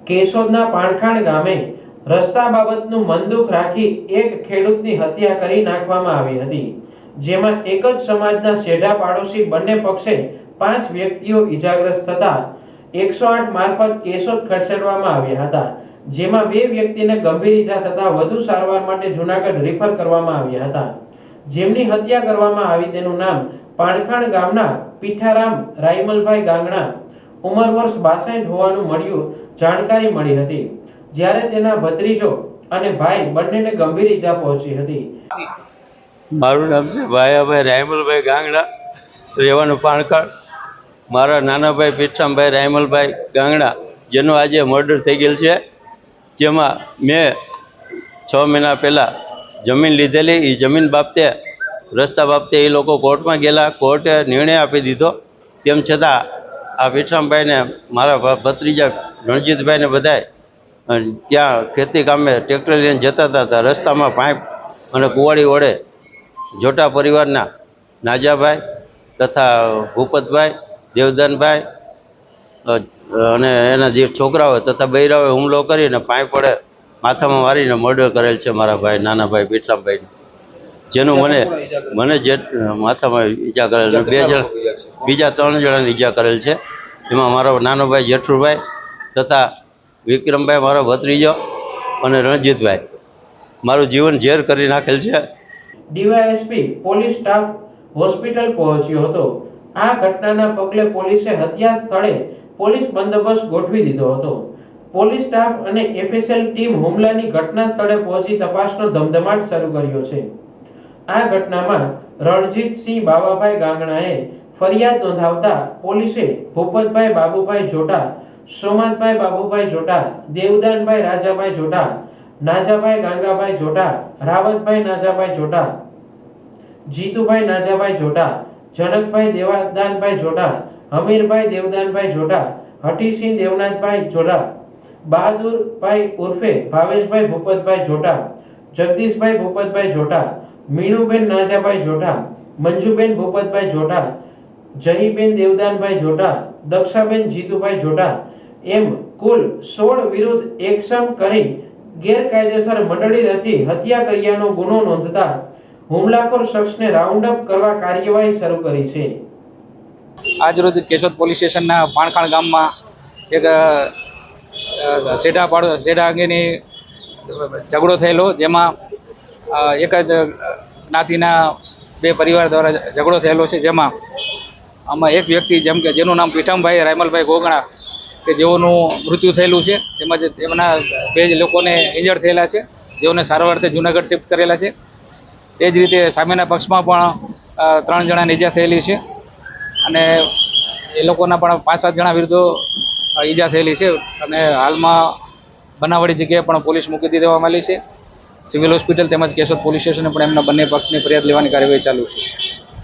કેશોદના પાણખાણ ગામે રસ્તા બાબતનું મનદુખ રાખી એક ખેડૂતની હત્યા કરી નાખવામાં આવી હતી, જેમાં એક જ સમાજના શેઢા પાડોશી બંને પક્ષે 5 વ્યક્તિઓ ઈજાગ્રસ્ત થતા 108 મારફત કેશોદ ખસેડવામાં આવ્યા હતા, જેમાં 2 વ્યક્તિને ગંભીર ઈજા થતા વધુ સારવાર માટે જૂનાગઢ રિફર કરવામાં આવ્યા હતા। જેમની હત્યા કરવામાં આવી તેનું નામ પાણખાણ ગામના પીઠારામ રાયમલભાઈ ગાંગણા ઉંમર વર્ષ 62 હોવાનું જાણકારી મળી હતી, જ્યારે તેના ભત્રીજો અને ભાઈ બંનેને ગંભીર ઈજા પહોંચી હતી। મારું નામ છે ભાયાભાઈ રાયમલભાઈ ગાંગણા, રહેવાનું પાણખાણ। મારા નાના ભાઈ પીઠરામભાઈ રાયમલભાઈ ગાંગણા, જેનું આજે મર્ડર થઈ ગયેલ છે, જેમાં મેં 6 મહિના પહેલાં જમીન લીધેલી। એ જમીન બાબતે રસ્તા બાબતે એ લોકો કોર્ટમાં ગયેલા, કોર્ટે નિર્ણય આપી દીધો। તેમ છતાં આ પીઠરામભાઈને મારા ભત્રીજા રણજીતભાઈને બધાય ત્યાં ખેતી કામે ટ્રેક્ટર લઈને જતા હતા। રસ્તામાં પાઇપ અને કુવાડી વડે જોટા પરિવારના નાજાભાઈ તથા ભૂપતભાઈ, દેવદાનભાઈ અને એના જે છોકરાઓ તથા બૈરાઓએ હુમલો કરીને પાઇપ વડે માથામાં મારીને મર્ડર કરેલ છે મારા ભાઈ, નાના ભાઈ પીઠરામભાઈ, જેનું મને જે માથામાં ઈજા કરેલ છે। 2 જણ, બીજા 3 જણાની ઈજા કરેલ છે। એમાં મારો નાનો ભાઈ જેઠુભાઈ તથા વિક્રમભાઈ મારો ભત્રીજો અને રણજીતભાઈ મારું જીવન ઝેર કરી નાખેલ છે। ડીવાયએસપી પોલીસ સ્ટાફ હોસ્પિટલ પહોંચ્યો હતો। આ ઘટનાના પગલે પોલીસે હત્યા સ્થળે પોલીસ બંદોબસ્ત ગોઠવી દીધો હતો। પોલીસ સ્ટાફ અને એફએસએલ ટીમ હુમલાની ઘટના સ્થળે પહોંચી તપાસનો ધમધમાટ શરૂ કર્યો છે। આ ઘટનામાં રણજીતસિંહ બાવાભાઈ ગાંગણાએ ફરિયાદ નોંધાવતા પોલીસે ભૂપતભાઈ બાબુભાઈ જોટા, સોમનાથભાઈ બાબુભાઈ જોટા, દેવદાનભાઈ રાજાભાઈ જોટા, નાજાભાઈ ગાંગાભાઈ જોટા, રાવતભાઈ નાજાભાઈ જોટા, જીતુભાઈ નાજાભાઈ જોટા, જનકભાઈ દેવદાનભાઈ જોટા, હમીરભાઈ દેવદાનભાઈ જોટા, હઠીસિંહ દેવનાથભાઈ જોટા, બહાદુરભાઈ ઉર્ફે ભાવેશભાઈ ભૂપતભાઈ જોટા, જગદીશભાઈ ભૂપતભાઈ જોટા, મીણુબેન નાજાભાઈ જોટા, મંજુબેન ભૂપતભાઈ જોટા, જહીબેન દેવદાનભાઈ જોટા, દક્ષાબેન જીતુભાઈ જોટા એમ કુલ 16 વિરુદ્ધ એક્શન કરી ગેરકાયદેસર મંડળી રચી હત્યા કર્યાનો ગુનો નોંધતા હુમલાખોર શખ્સને રાઉન્ડ અપ કરવા કાર્યવાહી શરૂ કરી છે। આજરોજ કેશોદ પોલીસ સ્ટેશનના પાણખાણ ગામમાં એક શેઢા અંગેની ઝઘડો થયેલો, જેમાં એક જ જ્ઞાતિના 2 પરિવાર દ્વારા ઝઘડો થયેલો છે। જેમાં આમાં એક વ્યક્તિ જેનું નામ પીઠરામભાઈ રાયમલભાઈ ગોગણા કે જેઓનું મૃત્યુ થયેલું છે, તેમજ તેમના 2 લોકોને ઇન્જર્ડ થયેલા છે, જેઓને સારવારથી જૂનાગઢ શિફ્ટ કરેલા છે। તે જ રીતે સામેના પક્ષમાં પણ 3 જણાને ઈજા થયેલી છે અને એ લોકોના પણ 5-7 જણા વિરુદ્ધ ઈજા થયેલી છે અને હાલમાં બનાવવાળી જગ્યાએ પણ પોલીસ મૂકી દેવામાં આવેલી છે। સિવિલ હોસ્પિટલ તેમજ કેશોદ પોલીસ સ્ટેશને પણ એમના બંને પક્ષની ફરિયાદ લેવાની કાર્યવાહી ચાલુ છે।